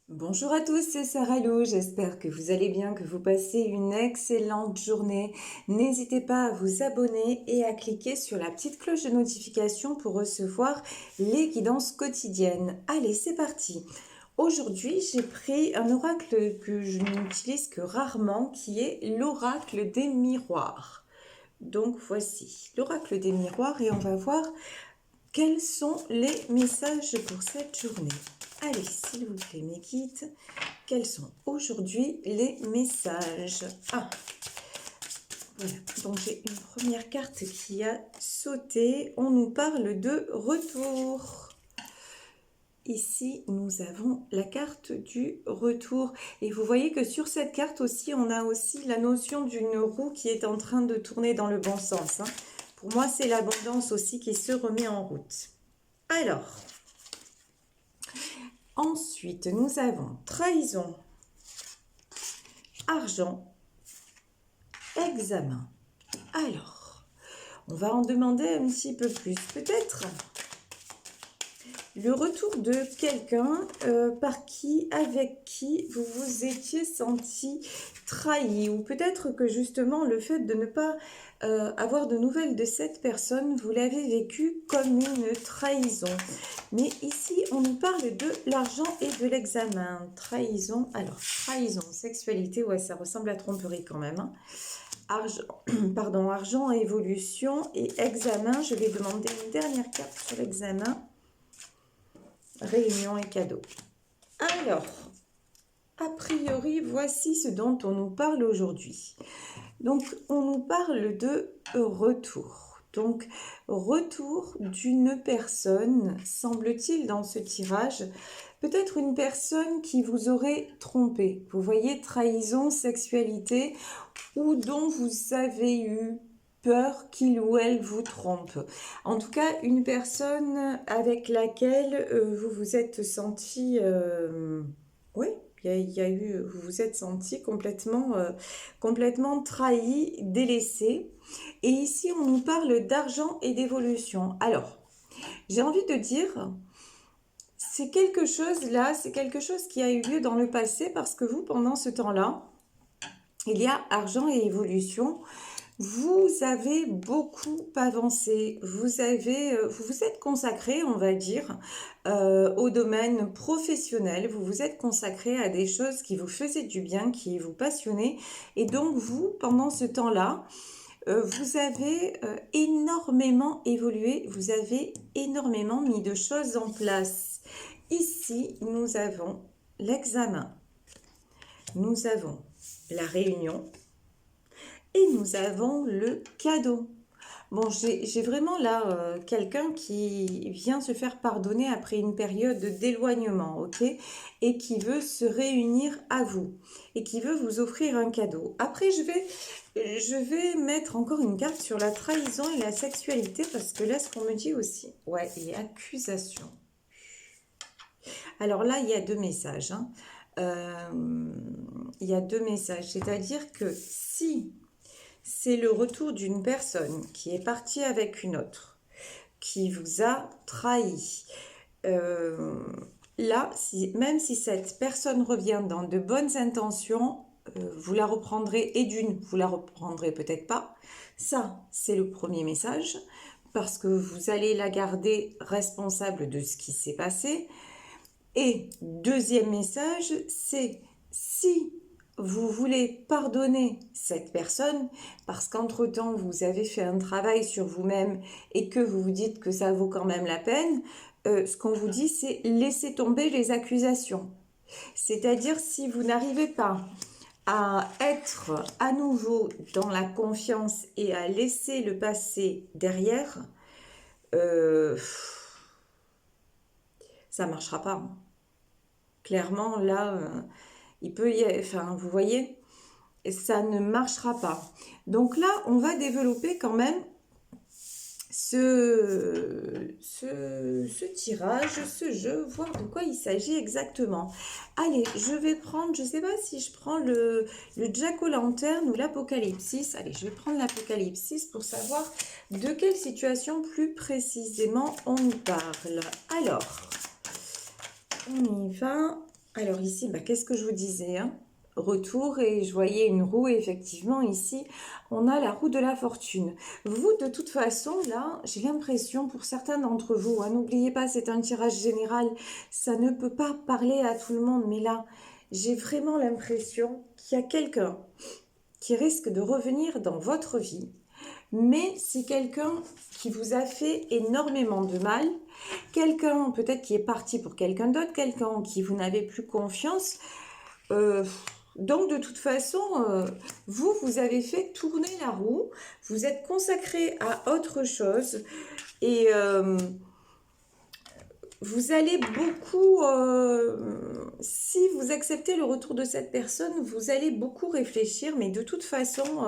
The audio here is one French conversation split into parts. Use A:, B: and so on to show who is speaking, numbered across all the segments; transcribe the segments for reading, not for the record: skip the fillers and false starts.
A: Bonjour à tous, c'est Sarah Lou, j'espère que vous allez bien, que vous passez une excellente journée. N'hésitez pas à vous abonner et à cliquer sur la petite cloche de notification pour recevoir les guidances quotidiennes. Allez, c'est parti. Aujourd'hui, j'ai pris un oracle que je n'utilise que rarement, qui est l'oracle des miroirs. Donc voici l'oracle des miroirs et on va voir quels sont les messages pour cette journée. Allez, s'il vous plaît, mes guides, quels sont aujourd'hui les messages? Ah, voilà, donc j'ai une première carte qui a sauté. On nous parle de retour. Ici, nous avons la carte du retour. Et vous voyez que sur cette carte aussi, on a aussi la notion d'une roue qui est en train de tourner dans le bon sens. Pour moi, c'est l'abondance aussi qui se remet en route. Alors, ensuite, nous avons trahison, argent, examen. Alors, on va en demander un petit peu plus. Peut-être le retour de quelqu'un avec qui vous vous étiez senti trahi. Ou peut-être que justement le fait de ne pas avoir de nouvelles de cette personne, vous l'avez vécu comme une trahison. Mais ici, on nous parle de l'argent et de l'examen. Trahison, alors trahison, sexualité, ouais, ça ressemble à tromperie quand même. Argent, pardon, argent, évolution et examen. Je vais demander une dernière carte sur l'examen. Réunion et cadeau. Alors, a priori, voici ce dont on nous parle aujourd'hui. Donc, on nous parle de retour. Donc, retour d'une personne, semble-t-il dans ce tirage, peut-être une personne qui vous aurait trompé. Vous voyez, trahison, sexualité, ou dont vous avez eu peur qu'il ou elle vous trompe. En tout cas, une personne avec laquelle vous vous êtes senti... oui, il y a eu, vous vous êtes senti complètement trahi, délaissé. Et ici, on nous parle d'argent et d'évolution. Alors, j'ai envie de dire, c'est quelque chose là, c'est quelque chose qui a eu lieu dans le passé parce que vous, pendant ce temps-là, il y a argent et évolution. Vous avez beaucoup avancé, vous vous êtes consacré, on va dire, au domaine professionnel, vous vous êtes consacré à des choses qui vous faisaient du bien, qui vous passionnaient, et donc vous, pendant ce temps-là, vous avez énormément évolué, vous avez énormément mis de choses en place. Ici, nous avons l'examen, nous avons la réunion, et nous avons le cadeau. Bon, j'ai vraiment là quelqu'un qui vient se faire pardonner après une période d'éloignement, ok? Et qui veut se réunir à vous et qui veut vous offrir un cadeau. Après, je vais mettre encore une carte sur la trahison et la sexualité parce que là, ce qu'on me dit aussi, ouais, et accusation. Alors là, il y a deux messages. Il y a deux messages, c'est-à-dire que si c'est le retour d'une personne qui est partie avec une autre, qui vous a trahi. Là, même si cette personne revient dans de bonnes intentions, vous la reprendrez, et d'une, vous la reprendrez peut-être pas. Ça, c'est le premier message, parce que vous allez la garder responsable de ce qui s'est passé. Et deuxième message, c'est si vous voulez pardonner cette personne parce qu'entre-temps, vous avez fait un travail sur vous-même et que vous vous dites que ça vaut quand même la peine, ce qu'on vous dit, c'est laisser tomber les accusations. C'est-à-dire, si vous n'arrivez pas à être à nouveau dans la confiance et à laisser le passé derrière, ça ne marchera pas. Clairement, là, il peut y avoir, enfin, vous voyez, ça ne marchera pas. Donc là, on va développer quand même ce tirage, ce jeu, voir de quoi il s'agit exactement. Allez, je vais prendre, je ne sais pas si je prends le Jack-o'-lanterne ou l'Apocalypsis. Allez, je vais prendre l'Apocalypsis pour savoir de quelle situation plus précisément on nous parle. Alors, on y va. Alors ici, qu'est-ce que je vous disais, hein? Retour, et je voyais une roue, et effectivement ici on a la roue de la fortune. Vous, de toute façon, là, j'ai l'impression, pour certains d'entre vous, hein, n'oubliez pas, c'est un tirage général, ça ne peut pas parler à tout le monde, mais là, j'ai vraiment l'impression qu'il y a quelqu'un qui risque de revenir dans votre vie, mais c'est quelqu'un qui vous a fait énormément de mal, quelqu'un peut-être qui est parti pour quelqu'un d'autre, quelqu'un en qui vous n'avez plus confiance. Donc de toute façon, vous avez fait tourner la roue, vous êtes consacré à autre chose, et vous allez beaucoup, si vous acceptez le retour de cette personne, vous allez beaucoup réfléchir, mais de toute façon,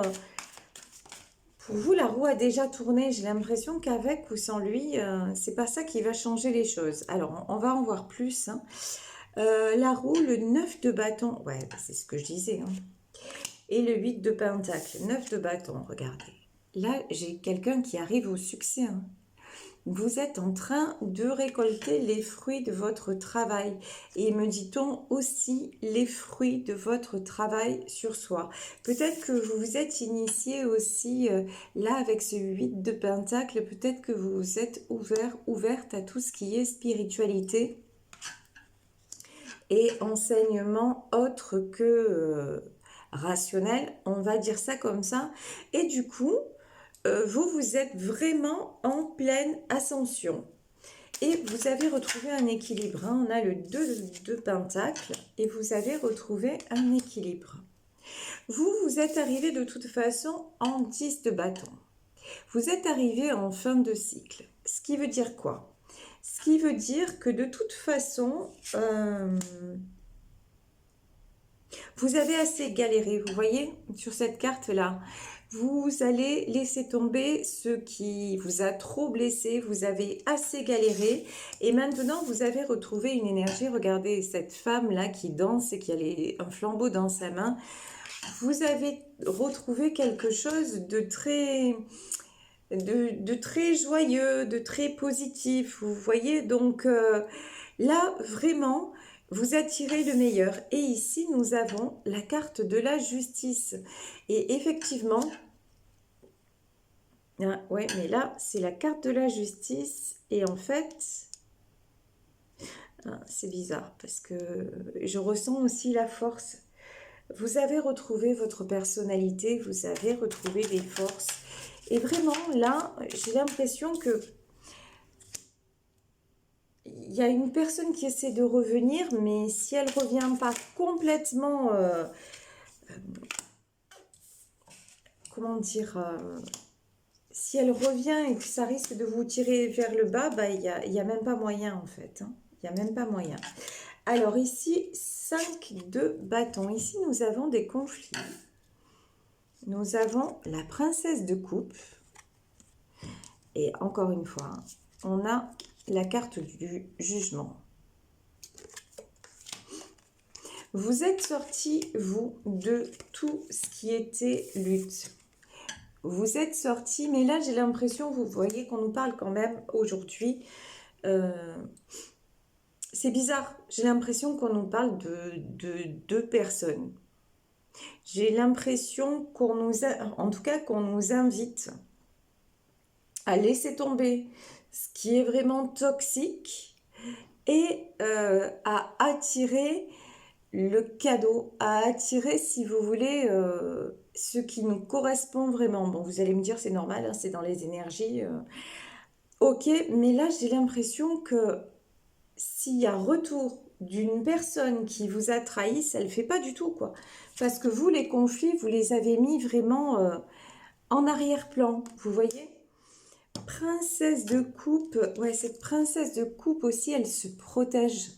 A: pour vous, la roue a déjà tourné. J'ai l'impression qu'avec ou sans lui, c'est pas ça qui va changer les choses. Alors, on va en voir plus, hein. La roue, le 9 de bâton, ouais, c'est ce que je disais, hein. Et le 8 de pentacle, 9 de bâton, regardez. Là, j'ai quelqu'un qui arrive au succès, hein. Vous êtes en train de récolter les fruits de votre travail. Et me dit-on aussi les fruits de votre travail sur soi. Peut-être que vous vous êtes initié aussi, là avec ce 8 de pentacle, peut-être que vous vous êtes ouverte à tout ce qui est spiritualité et enseignement autre que rationnel, on va dire ça comme ça. Et du coup, vous êtes vraiment en pleine ascension. Et vous avez retrouvé un équilibre, hein. On a le 2 de pentacle et vous avez retrouvé un équilibre. Vous êtes arrivé de toute façon en 10 de bâton. Vous êtes arrivé en fin de cycle. Ce qui veut dire quoi? Ce qui veut dire que de toute façon, vous avez assez galéré. Vous voyez sur cette carte-là, vous allez laisser tomber ce qui vous a trop blessé. Vous avez assez galéré. Et maintenant, vous avez retrouvé une énergie. Regardez cette femme-là qui danse et qui a un flambeau dans sa main. Vous avez retrouvé quelque chose de très joyeux, de très positif, vous voyez. Donc là, vraiment, vous attirez le meilleur. Et ici, nous avons la carte de la justice. Et effectivement, ouais, mais là, c'est la carte de la justice. Et en fait, c'est bizarre parce que je ressens aussi la force. Vous avez retrouvé votre personnalité, vous avez retrouvé des forces. Et vraiment, là, j'ai l'impression que il y a une personne qui essaie de revenir, mais si elle ne revient pas complètement, comment dire, si elle revient et que ça risque de vous tirer vers le bas, il n'y a même pas moyen en fait, hein. Il n'y a même pas moyen. Alors ici, 5 de bâton. Ici, nous avons des conflits. Nous avons la princesse de coupe. Et encore une fois, on a la carte du jugement. Vous êtes sorti, vous, de tout ce qui était lutte. Vous êtes sorti, mais là, j'ai l'impression, vous voyez qu'on nous parle quand même aujourd'hui. C'est bizarre. J'ai l'impression qu'on nous parle de deux personnes. J'ai l'impression en tout cas, qu'on nous invite à laisser tomber ce qui est vraiment toxique et à attirer le cadeau, à attirer, si vous voulez, ce qui nous correspond vraiment. Bon, vous allez me dire, c'est normal, hein, c'est dans les énergies. Ok, mais là, j'ai l'impression que s'il y a retour d'une personne qui vous a trahi, ça ne le fait pas du tout, quoi. Parce que vous, les conflits, vous les avez mis vraiment en arrière-plan, vous voyez? Princesse de coupe, ouais, cette princesse de coupe aussi, elle se protège.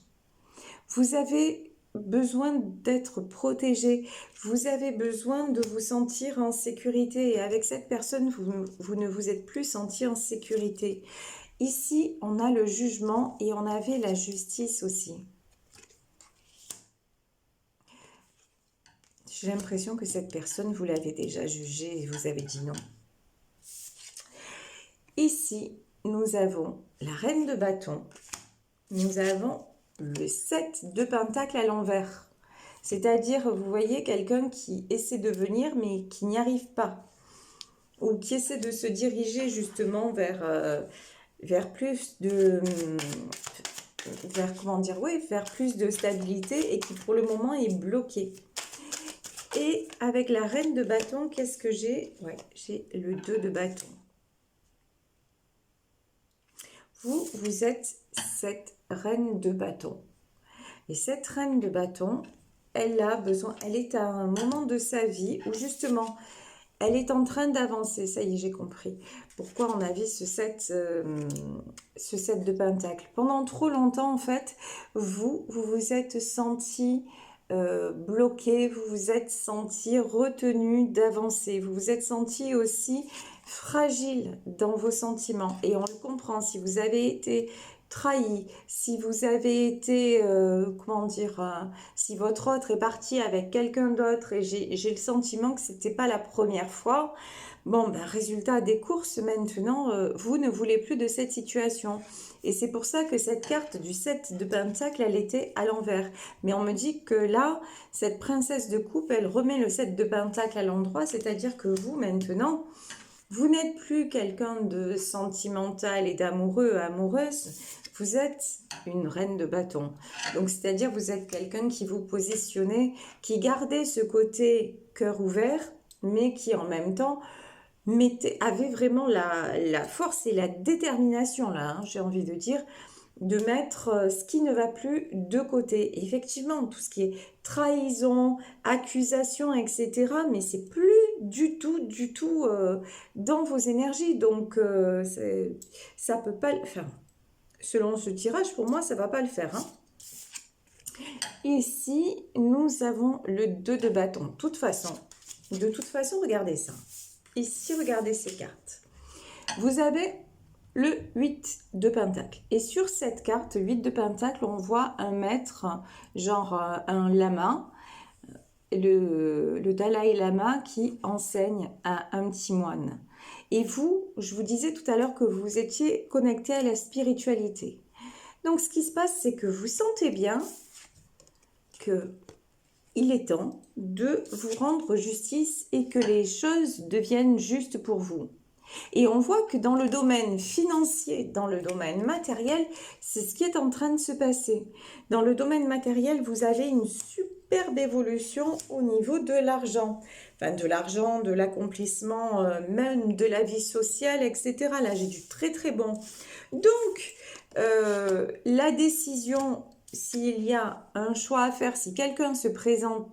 A: Vous avez besoin d'être protégé, vous avez besoin de vous sentir en sécurité. Et avec cette personne, vous ne vous êtes plus senti en sécurité. Ici, on a le jugement et on avait la justice aussi. J'ai l'impression que cette personne, vous l'avez déjà jugée et vous avez dit non. Ici, nous avons la reine de bâton. Nous avons le 7 de Pentacle à l'envers. C'est-à-dire, vous voyez, quelqu'un qui essaie de venir, mais qui n'y arrive pas. Ou qui essaie de se diriger justement vers plus de... comment dire, oui, vers plus de stabilité et qui pour le moment est bloqué. Et avec la reine de bâton, qu'est-ce que j'ai? Ouais, j'ai le 2 de bâton. Vous êtes cette reine de bâton. Et cette reine de bâton, elle a besoin, elle est à un moment de sa vie où justement, elle est en train d'avancer. Ça y est, j'ai compris. Pourquoi on a vu ce 7 de pentacle. Pendant trop longtemps, en fait, vous vous êtes senti bloqué, vous vous êtes senti retenu d'avancer. Vous vous êtes senti aussi fragile dans vos sentiments. Et on le comprend, si vous avez été trahi, si vous avez été, comment dire, si votre autre est parti avec quelqu'un d'autre et j'ai le sentiment que c'était pas la première fois, bon, ben, résultat des courses, maintenant, vous ne voulez plus de cette situation. Et c'est pour ça que cette carte du 7 de Pentacle, elle était à l'envers. Mais on me dit que là, cette princesse de coupe, elle remet le 7 de Pentacle à l'endroit, c'est-à-dire que vous, maintenant, vous n'êtes plus quelqu'un de sentimental et d'amoureux, amoureuse, vous êtes une reine de bâton. Donc, c'est-à-dire vous êtes quelqu'un qui vous positionnait, qui gardait ce côté cœur ouvert, mais qui en même temps avait vraiment la force et la détermination, là, hein, j'ai envie de dire, de mettre ce qui ne va plus de côté. Et effectivement, tout ce qui est trahison, accusation, etc., mais c'est plus du tout dans vos énergies. Donc, ça peut pas le faire. Selon ce tirage, pour moi, ça va pas le faire. Hein. Ici, nous avons le 2 de bâton. De toute façon, regardez ça. Ici, regardez ces cartes. Vous avez le 8 de pentacle. Et sur cette carte, 8 de pentacle, on voit un maître, genre un lama, le Dalai Lama qui enseigne à un petit moine. Et vous, je vous disais tout à l'heure que vous étiez connecté à la spiritualité. Donc, ce qui se passe, c'est que vous sentez bien que il est temps de vous rendre justice et que les choses deviennent justes pour vous. Et on voit que dans le domaine financier, dans le domaine matériel, c'est ce qui est en train de se passer. Dans le domaine matériel, vous avez une superbe évolution au niveau de l'argent. Enfin, de l'argent, de l'accomplissement, même de la vie sociale, etc. Là, j'ai du très très bon. Donc, la décision, s'il y a un choix à faire, si quelqu'un se présente,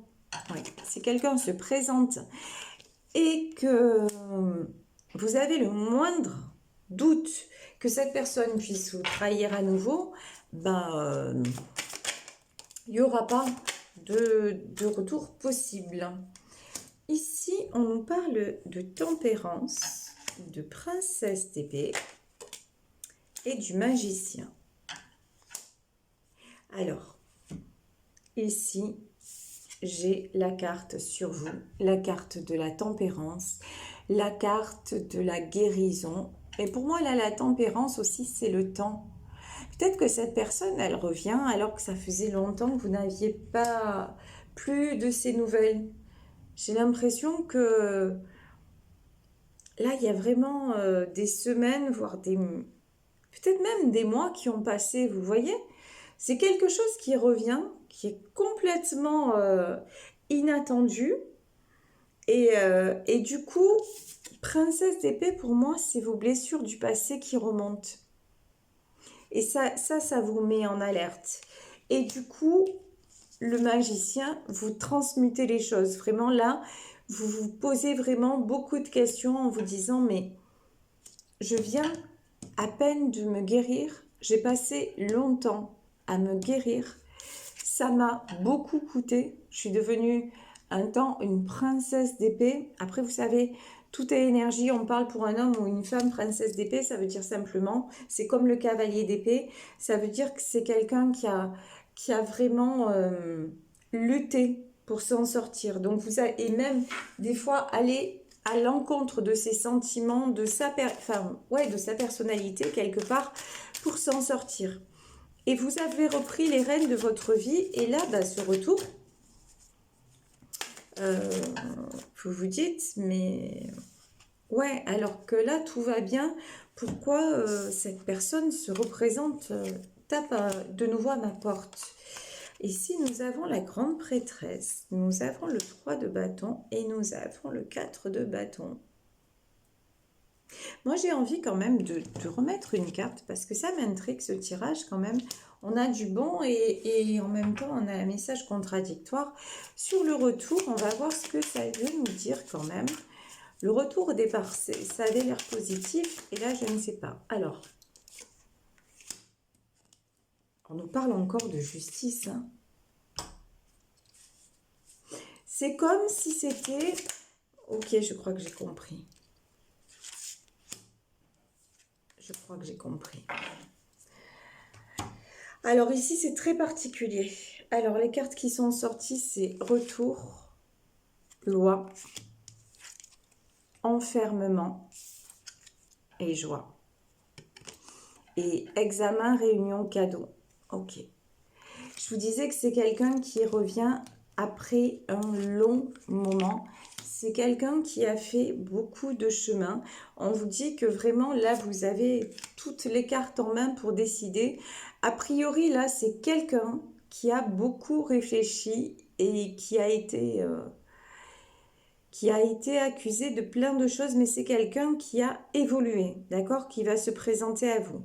A: et que vous avez le moindre doute que cette personne puisse vous trahir à nouveau, ben, il n'y aura pas de retour possible. Ici, on nous parle de tempérance, de princesse d'épée et du magicien. Alors, ici, j'ai la carte sur vous, la carte de la tempérance, la carte de la guérison. Et pour moi, là, la tempérance aussi, c'est le temps. Peut-être que cette personne, elle revient alors que ça faisait longtemps que vous n'aviez pas plus de ces nouvelles. J'ai l'impression que là, il y a vraiment des semaines, voire peut-être même des mois qui ont passé, vous voyez? C'est quelque chose qui revient, qui est complètement inattendu. Et du coup, princesse d'épée, pour moi, c'est vos blessures du passé qui remontent. Et ça vous met en alerte. Et du coup, le magicien, vous transmutez les choses. Vraiment là, vous vous posez vraiment beaucoup de questions en vous disant, mais je viens à peine de me guérir. J'ai passé longtemps à me guérir. Ça m'a beaucoup coûté. Je suis devenue un temps une princesse d'épée. Après, vous savez, tout est énergie. On parle pour un homme ou une femme princesse d'épée. Ça veut dire simplement, c'est comme le cavalier d'épée. Ça veut dire que c'est quelqu'un qui a vraiment lutté pour s'en sortir. Donc, et même des fois aller à l'encontre de ses sentiments, de sa personnalité quelque part pour s'en sortir. et vous avez repris les rênes de votre vie. Et là, bah, ce retour, vous vous dites, mais ouais, alors que là, tout va bien, pourquoi cette personne se représente, tape de nouveau à ma porte? Ici, nous avons la grande prêtresse, nous avons le 3 de bâton et nous avons le 4 de bâton. Moi, j'ai envie quand même de remettre une carte parce que ça m'intrigue ce tirage quand même. On a du bon et en même temps, on a un message contradictoire. Sur le retour, on va voir ce que ça veut nous dire quand même. Le retour au départ, ça avait l'air positif et là, je ne sais pas. Alors, on nous parle encore de justice. Hein. C'est comme si c'était... Ok, je crois que j'ai compris. Je crois que j'ai compris. Alors ici, c'est très particulier. Alors, les cartes qui sont sorties, c'est retour, loi, enfermement et joie. Et examen, réunion, cadeau. Ok. Je vous disais que c'est quelqu'un qui revient après un long moment. C'est quelqu'un qui a fait beaucoup de chemin. On vous dit que vraiment, là, vous avez toutes les cartes en main pour décider. A priori, là, c'est quelqu'un qui a beaucoup réfléchi et qui a été accusé de plein de choses, mais c'est quelqu'un qui a évolué, d'accord, qui va se présenter à vous.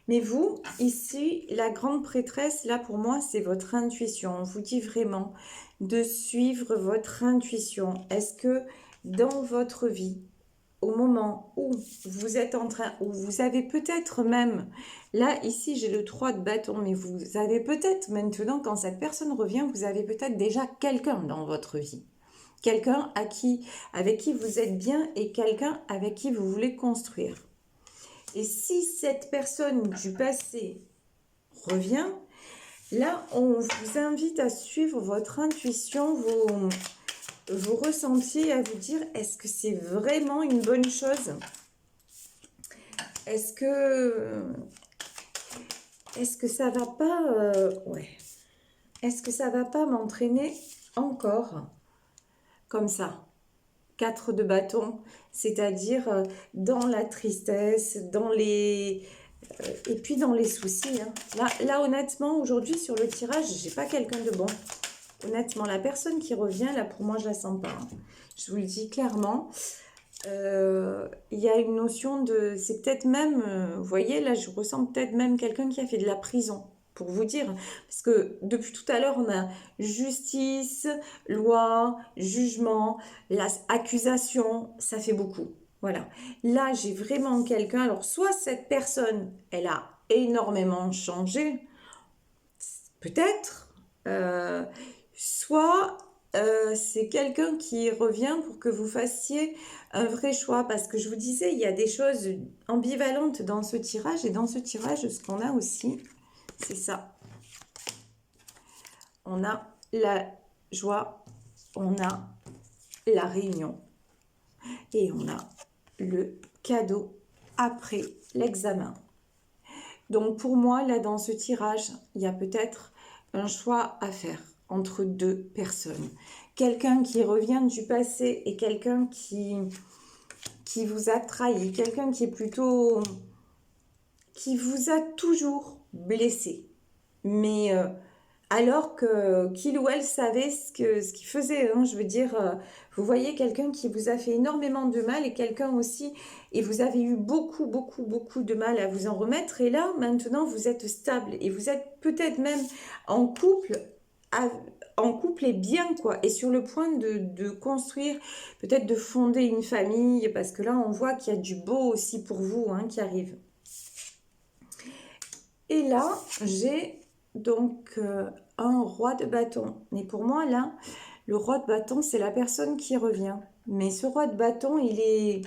A: Mais vous, ici, la grande prêtresse, là, pour moi, c'est votre intuition. On vous dit vraiment de suivre votre intuition. Est-ce que dans votre vie, au moment où vous êtes en train, où vous avez peut-être même, là, ici, j'ai le 3 de bâton, mais vous avez peut-être maintenant, quand cette personne revient, vous avez peut-être déjà quelqu'un dans votre vie. Quelqu'un avec qui vous êtes bien et quelqu'un avec qui vous voulez construire. Et si cette personne du passé revient, là, on vous invite à suivre votre intuition, vos ressentis, à vous dire, est-ce que c'est vraiment une bonne chose? Est-ce que ça va pas... ouais. Est-ce que ça va pas m'entraîner encore comme ça? 4 de bâton, c'est-à-dire dans la tristesse, et puis dans les soucis. Hein. Là, honnêtement, aujourd'hui, sur le tirage, j'ai pas quelqu'un de bon. Honnêtement, la personne qui revient, là, pour moi, je la sens pas. Hein. Je vous le dis clairement. Il y a une notion de... C'est peut-être même... vous voyez, là, je ressens peut-être même quelqu'un qui a fait de la prison. Pour vous dire, parce que depuis tout à l'heure, on a justice, loi, jugement, accusation, ça fait beaucoup. Voilà. Là, j'ai vraiment quelqu'un, alors soit cette personne, elle a énormément changé, peut-être, soit c'est quelqu'un qui revient pour que vous fassiez un vrai choix, parce que je vous disais, il y a des choses ambivalentes dans ce tirage, et dans ce tirage, ce qu'on a aussi, c'est ça. On a la joie, on a la réunion et on a le cadeau après l'examen. Donc pour moi, là dans ce tirage, il y a peut-être un choix à faire entre deux personnes. Quelqu'un qui revient du passé et quelqu'un qui vous a trahi, quelqu'un qui est plutôt... qui vous a toujours blessé. Mais alors qu'il ou elle savait ce qu'il faisait. Hein, je veux dire, vous voyez quelqu'un qui vous a fait énormément de mal et quelqu'un aussi, et vous avez eu beaucoup, beaucoup, beaucoup de mal à vous en remettre. Et là, maintenant, vous êtes stable et vous êtes peut-être même en couple, et bien, quoi. Et sur le point de construire, peut-être de fonder une famille, parce que là, on voit qu'il y a du beau aussi pour vous hein, qui arrive. Et là, j'ai donc un roi de bâton. Mais pour moi, là, le roi de bâton, c'est la personne qui revient. Mais ce roi de bâton, il est...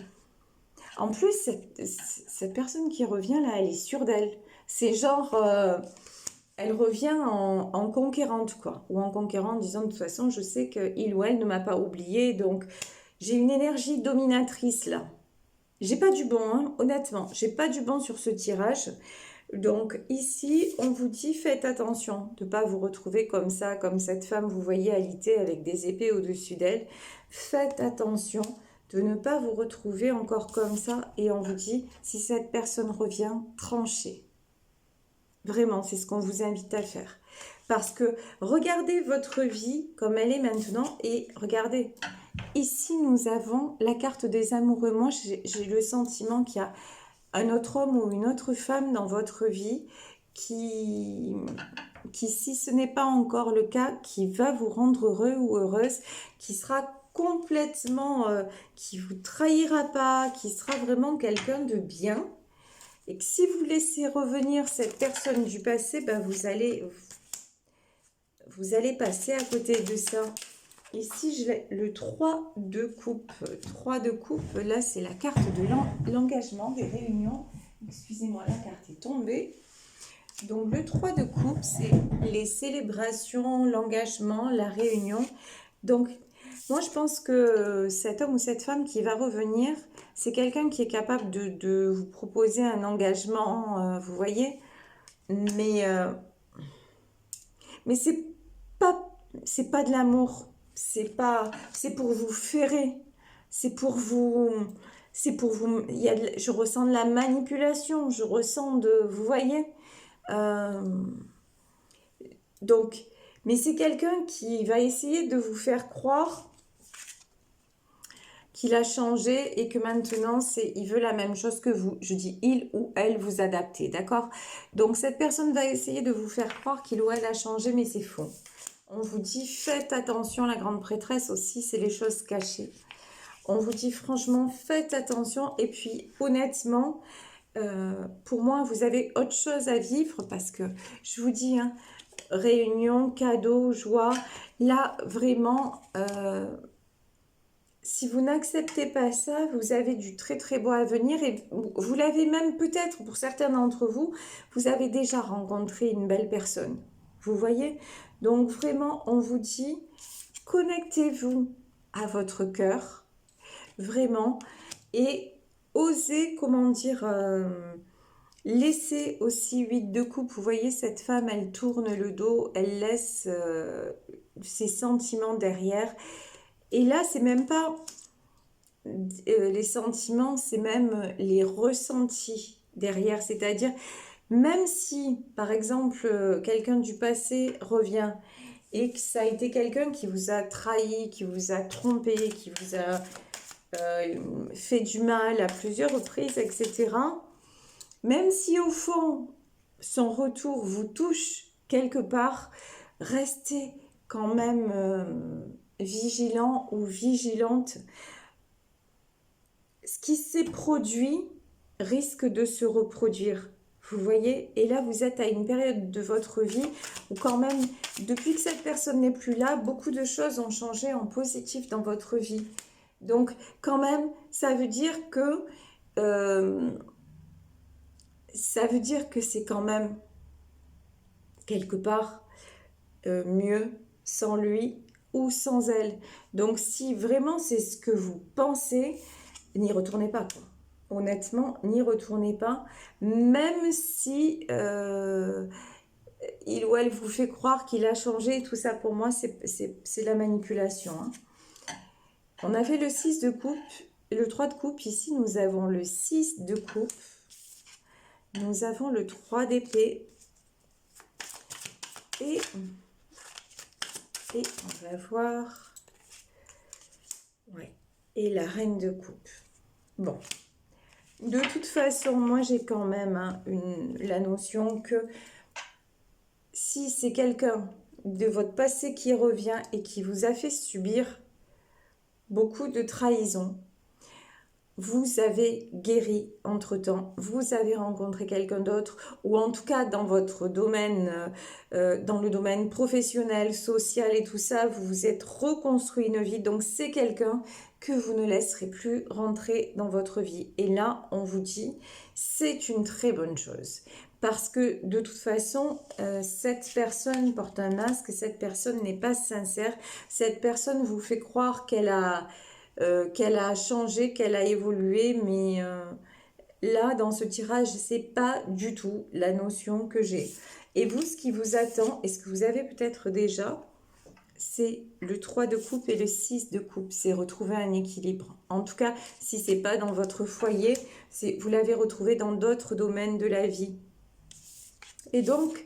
A: En plus, cette personne qui revient, là, elle est sûre d'elle. C'est genre... elle revient en conquérante, quoi. Ou en conquérant en disant, de toute façon, je sais qu'il ou elle ne m'a pas oublié. Donc, j'ai une énergie dominatrice, là. J'ai pas du bon, hein, honnêtement. J'ai pas du bon sur ce tirage. Donc ici, on vous dit faites attention de ne pas vous retrouver comme ça, comme cette femme, vous voyez, alitée avec des épées au-dessus d'elle. Faites attention de ne pas vous retrouver encore comme ça. Et on vous dit, si cette personne revient, tranchez. Vraiment, c'est ce qu'on vous invite à faire. Parce que regardez votre vie comme elle est maintenant et regardez, ici nous avons la carte des amoureux. Moi, j'ai le sentiment qu'il y a un autre homme ou une autre femme dans votre vie qui, si ce n'est pas encore le cas, qui va vous rendre heureux ou heureuse, qui sera complètement, qui vous trahira pas, qui sera vraiment quelqu'un de bien. Et que si vous laissez revenir cette personne du passé, ben vous allez passer à côté de ça. Ici, j'ai le 3 de coupe. 3 de coupe, là, c'est la carte de l'engagement, des réunions. Excusez-moi, la carte est tombée. Donc, le 3 de coupe, c'est les célébrations, l'engagement, la réunion. Donc, moi, je pense que cet homme ou cette femme qui va revenir, c'est quelqu'un qui est capable de vous proposer un engagement, vous voyez. Mais c'est pas de l'amour. C'est pour vous ferrer. C'est pour vous, je ressens de la manipulation. Je ressens vous voyez. Donc, mais c'est quelqu'un qui va essayer de vous faire croire qu'il a changé et que maintenant, il veut la même chose que vous. Je dis il ou elle, vous adaptez, d'accord? Donc, cette personne va essayer de vous faire croire qu'il ou elle a changé, mais c'est faux. On vous dit, faites attention, la grande prêtresse aussi, c'est les choses cachées. On vous dit, franchement, faites attention. Et puis, honnêtement, pour moi, vous avez autre chose à vivre parce que, je vous dis, hein, réunion, cadeau, joie, là, vraiment... si vous n'acceptez pas ça, vous avez du très très beau à venir et vous l'avez même peut-être, pour certains d'entre vous, vous avez déjà rencontré une belle personne. Vous voyez? Donc vraiment, on vous dit, connectez-vous à votre cœur, vraiment, et osez, comment dire, laissez aussi 8 de coupe. Vous voyez, cette femme, elle tourne le dos, elle laisse ses sentiments derrière. Et là, c'est même pas les sentiments, c'est même les ressentis derrière. C'est-à-dire, même si, par exemple, quelqu'un du passé revient et que ça a été quelqu'un qui vous a trahi, qui vous a trompé, qui vous a fait du mal à plusieurs reprises, etc. Même si au fond, son retour vous touche quelque part, restez quand même vigilant ou vigilante. Ce qui s'est produit risque de se reproduire. Vous voyez? Et là, vous êtes à une période de votre vie où quand même, depuis que cette personne n'est plus là, beaucoup de choses ont changé en positif dans votre vie. Donc, quand même, ça veut dire que c'est quand même quelque part mieux sans lui ou sans elle. Donc, si vraiment c'est ce que vous pensez, n'y retournez pas, quoi. Honnêtement, n'y retournez pas, même si il ou elle vous fait croire qu'il a changé. Tout ça, pour moi, c'est la manipulation, hein. On avait le 6 de coupe, le 3 de coupe. Ici, nous avons le 6 de coupe. Nous avons le 3 d'épée. Et on va voir... Ouais. Et la reine de coupe. Bon. De toute façon, moi, j'ai quand même la notion que si c'est quelqu'un de votre passé qui revient et qui vous a fait subir beaucoup de trahison, vous avez guéri entre-temps, vous avez rencontré quelqu'un d'autre, ou en tout cas dans votre domaine, dans le domaine professionnel, social et tout ça, vous vous êtes reconstruit une vie, donc c'est quelqu'un que vous ne laisserez plus rentrer dans votre vie. Et là, on vous dit, c'est une très bonne chose. Parce que de toute façon, cette personne porte un masque, cette personne n'est pas sincère, cette personne vous fait croire qu'elle a changé, qu'elle a évolué, mais là, dans ce tirage, c'est pas du tout la notion que j'ai. Et vous, ce qui vous attend, et ce que vous avez peut-être déjà, c'est le 3 de coupe et le 6 de coupe. C'est retrouver un équilibre. En tout cas, si c'est pas dans votre foyer, vous l'avez retrouvé dans d'autres domaines de la vie. Et donc,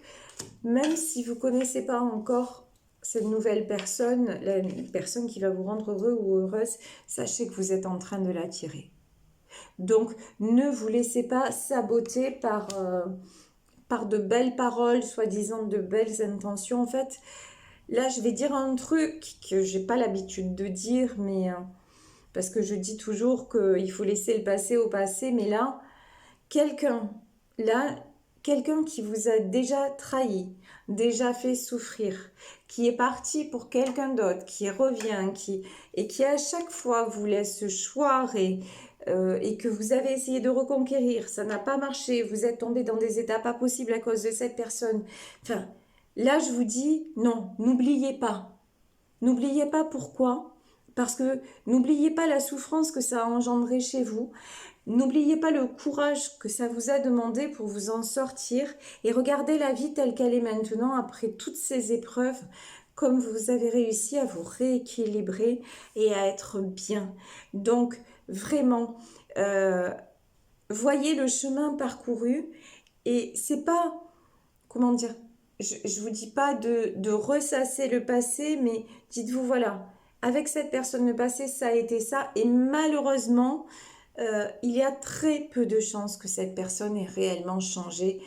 A: même si vous ne connaissez pas encore cette nouvelle personne, la personne qui va vous rendre heureux ou heureuse, sachez que vous êtes en train de l'attirer. Donc, ne vous laissez pas saboter par de belles paroles, soi-disant de belles intentions. En fait, là, je vais dire un truc que j'ai pas l'habitude de dire, mais parce que je dis toujours qu'il faut laisser le passé au passé, mais là, quelqu'un qui vous a déjà trahi, déjà fait souffrir, qui est parti pour quelqu'un d'autre, qui revient, et qui à chaque fois vous laisse choir et que vous avez essayé de reconquérir, ça n'a pas marché, vous êtes tombé dans des états pas possibles à cause de cette personne. Enfin, là je vous dis, non, n'oubliez pas. N'oubliez pas pourquoi, parce que n'oubliez pas la souffrance que ça a engendré chez vous. N'oubliez pas le courage que ça vous a demandé pour vous en sortir et regardez la vie telle qu'elle est maintenant après toutes ces épreuves, comme vous avez réussi à vous rééquilibrer et à être bien. Donc vraiment, voyez le chemin parcouru et c'est pas, comment dire, je vous dis pas de ressasser le passé, mais dites-vous voilà, avec cette personne le passé ça a été ça et malheureusement il y a très peu de chances que cette personne ait réellement changé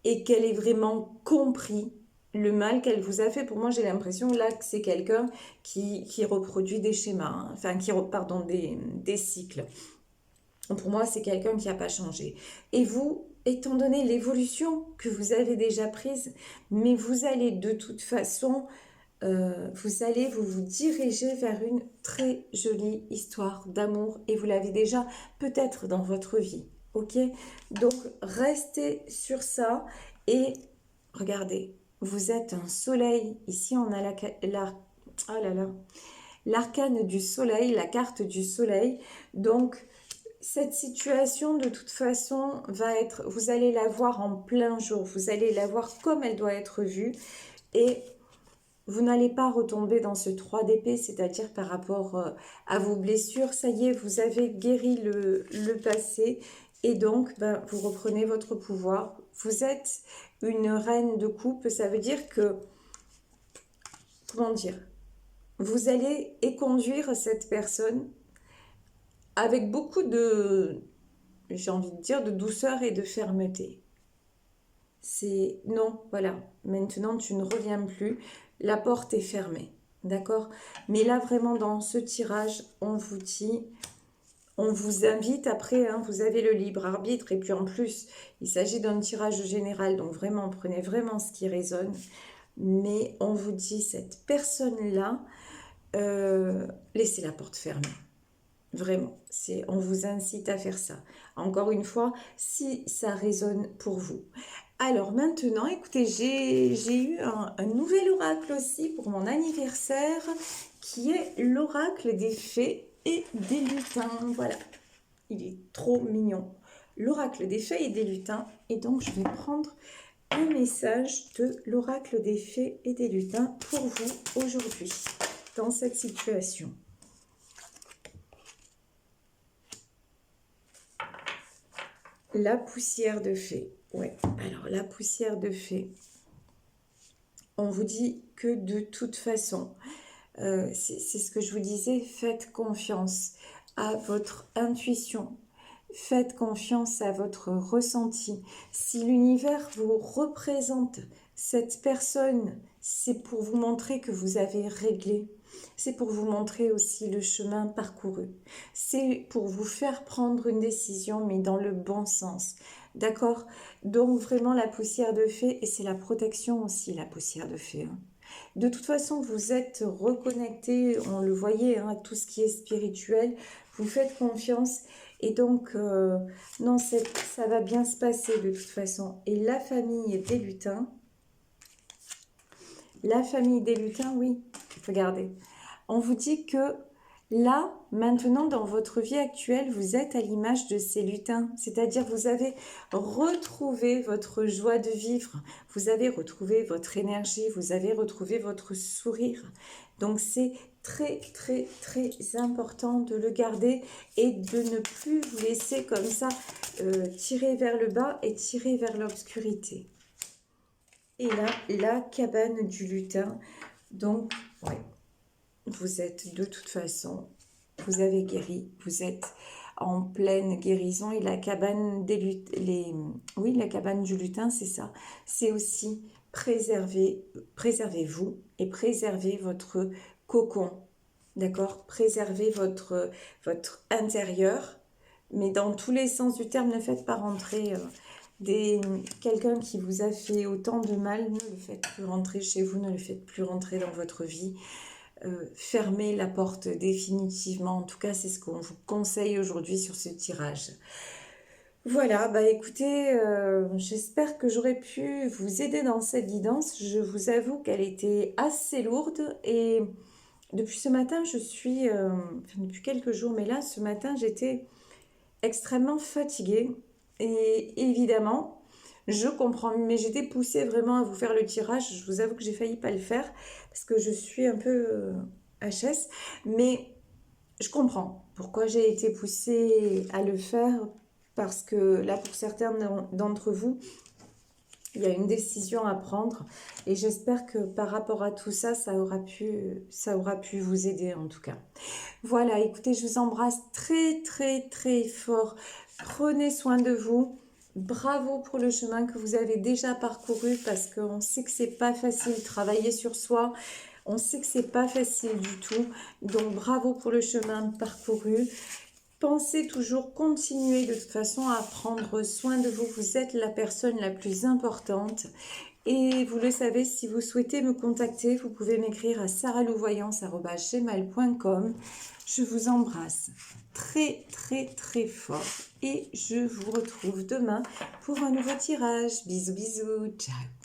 A: et qu'elle ait vraiment compris le mal qu'elle vous a fait. Pour moi, j'ai l'impression là que c'est quelqu'un qui reproduit des schémas, hein. Enfin, pardon, des cycles. Pour moi, c'est quelqu'un qui n'a pas changé. Et vous, étant donné l'évolution que vous avez déjà prise, mais vous allez de toute façon vous allez vous diriger vers une très jolie histoire d'amour et vous l'avez déjà peut-être dans votre vie, ok? Donc restez sur ça et regardez, vous êtes un soleil. Ici on a oh là là, l'arcane du soleil, la carte du soleil. Donc cette situation de toute façon va être, vous allez la voir en plein jour, vous allez la voir comme elle doit être vue et vous n'allez pas retomber dans ce 3 d'épée, c'est-à-dire par rapport à vos blessures. Ça y est, vous avez guéri le passé et donc vous reprenez votre pouvoir. Vous êtes une reine de coupe, ça veut dire que, comment dire, vous allez éconduire cette personne avec beaucoup de, j'ai envie de dire, de douceur et de fermeté. C'est non, voilà, maintenant tu ne reviens plus, la porte est fermée, d'accord? Mais là vraiment dans ce tirage, on vous dit, on vous invite après, hein, vous avez le libre arbitre et puis en plus, il s'agit d'un tirage général, donc vraiment, prenez vraiment ce qui résonne, mais on vous dit, cette personne-là, laissez la porte fermée. Vraiment, on vous incite à faire ça. Encore une fois, si ça résonne pour vous. Alors maintenant, écoutez, j'ai eu un nouvel oracle aussi pour mon anniversaire, qui est l'oracle des fées et des lutins. Voilà, il est trop mignon. L'oracle des fées et des lutins. Et donc, je vais prendre un message de l'oracle des fées et des lutins pour vous aujourd'hui, dans cette situation. La poussière de fée. Ouais, alors la poussière de fée. On vous dit que de toute façon, c'est ce que je vous disais, faites confiance à votre intuition. Faites confiance à votre ressenti. Si l'univers vous représente cette personne, c'est pour vous montrer que vous avez réglé. C'est pour vous montrer aussi le chemin parcouru. C'est pour vous faire prendre une décision, mais dans le bon sens. D'accord? Donc vraiment la poussière de fée, et c'est la protection aussi, la poussière de fée. Hein. De toute façon, vous êtes reconnecté, on le voyait, hein, à tout ce qui est spirituel. Vous faites confiance. Et donc, non, ça va bien se passer de toute façon. Et la famille des lutins, oui, regardez, on vous dit que Là, maintenant, dans votre vie actuelle, vous êtes à l'image de ces lutins, c'est-à-dire vous avez retrouvé votre joie de vivre, vous avez retrouvé votre énergie, vous avez retrouvé votre sourire. Donc c'est très très très important de le garder et de ne plus vous laisser comme ça tirer vers le bas et tirer vers l'obscurité. Et là, la cabane du lutin, donc ouais. Vous êtes de toute façon, vous avez guéri, vous êtes en pleine guérison et la cabane oui, la cabane du lutin, c'est ça. C'est aussi préservez-vous et préservez votre cocon, d'accord? Préservez votre intérieur, mais dans tous les sens du terme, ne faites pas rentrer quelqu'un qui vous a fait autant de mal, ne le faites plus rentrer chez vous, ne le faites plus rentrer dans votre vie. Fermez la porte définitivement. En tout cas, c'est ce qu'on vous conseille aujourd'hui sur ce tirage. Voilà, bah écoutez, j'espère que j'aurais pu vous aider dans cette guidance. Je vous avoue qu'elle était assez lourde et depuis ce matin, depuis quelques jours, mais là, ce matin, j'étais extrêmement fatiguée et évidemment, je comprends, mais j'étais poussée vraiment à vous faire le tirage. Je vous avoue que j'ai failli pas le faire parce que je suis un peu HS, mais je comprends pourquoi j'ai été poussée à le faire parce que là, pour certains d'entre vous, il y a une décision à prendre et j'espère que par rapport à tout ça, ça aura pu vous aider en tout cas. Voilà, écoutez, je vous embrasse très très très fort. Prenez soin de vous. Bravo pour le chemin que vous avez déjà parcouru parce qu'on sait que c'est pas facile de travailler sur soi. On sait que c'est pas facile du tout. Donc bravo pour le chemin parcouru. Pensez toujours continuer de toute façon à prendre soin de vous. Vous êtes la personne la plus importante. Et vous le savez, si vous souhaitez me contacter, vous pouvez m'écrire à saralouvoyance@gmail.com. Je vous embrasse très très très fort et je vous retrouve demain pour un nouveau tirage. Bisous bisous, ciao.